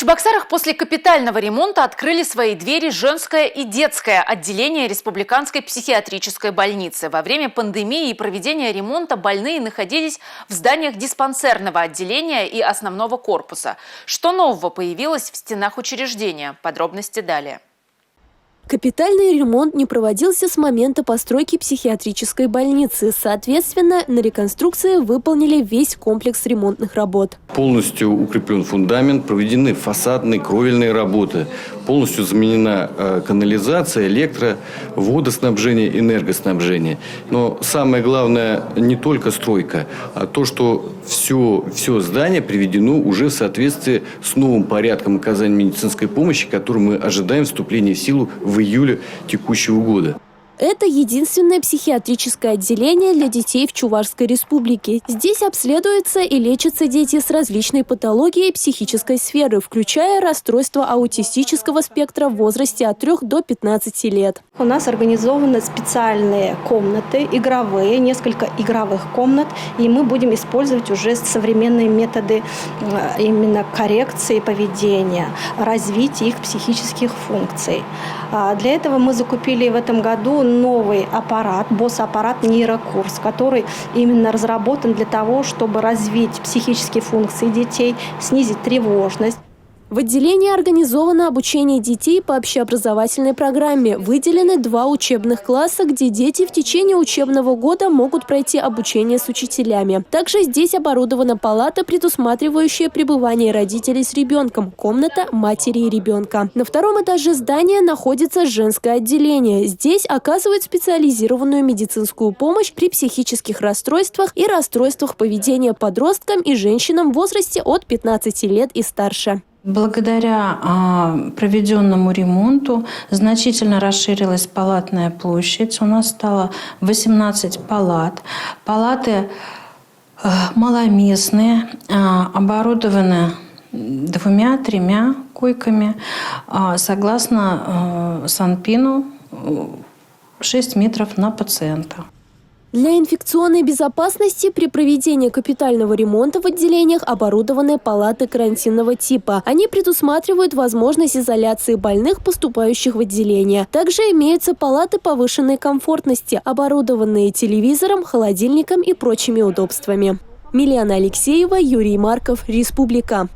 Чебоксарах после капитального ремонта открыли свои двери женское и детское отделение Республиканской психиатрической больницы. Во время пандемии и проведения ремонта больные находились в зданиях диспансерного отделения и основного корпуса. Что нового появилось в стенах учреждения? Подробности далее. Капитальный ремонт не проводился с момента постройки психиатрической больницы. Соответственно, на реконструкции выполнили весь комплекс ремонтных работ. Полностью укреплен фундамент, проведены фасадные, кровельные работы. Полностью заменена канализация, водоснабжение, энергоснабжение. Но самое главное не только стройка, а то, что все здание приведено уже в соответствии с новым порядком оказания медицинской помощи, который мы ожидаем вступления в силу в июле текущего года. Это единственное психиатрическое отделение для детей в Чувашской республике. Здесь обследуются и лечатся дети с различной патологией психической сферы, включая расстройства аутистического спектра в возрасте от 3 до 15 лет. У нас организованы специальные комнаты, игровые, несколько игровых комнат, и мы будем использовать уже современные методы именно коррекции поведения, развития их психических функций. Для этого мы закупили в этом году новый аппарат, БОС-аппарат нейрокурс, который именно разработан для того, чтобы развить психические функции детей, снизить тревожность. В отделении организовано обучение детей по общеобразовательной программе. Выделены 2 учебных класса, где дети в течение учебного года могут пройти обучение с учителями. Также здесь оборудована палата, предусматривающая пребывание родителей с ребенком, комната матери и ребенка. На 2-м этаже здания находится женское отделение. Здесь оказывают специализированную медицинскую помощь при психических расстройствах и расстройствах поведения подросткам и женщинам в возрасте от 15 лет и старше. Благодаря проведенному ремонту значительно расширилась палатная площадь. У нас стало 18 палат. Палаты маломестные, оборудованы 2-3 койками. Согласно Санпину, 6 метров на пациента. Для инфекционной безопасности при проведении капитального ремонта в отделениях оборудованы палаты карантинного типа. Они предусматривают возможность изоляции больных, поступающих в отделение. Также имеются палаты повышенной комфортности, оборудованные телевизором, холодильником и прочими удобствами. Милена Алексеева, Юрий Марков, Республика.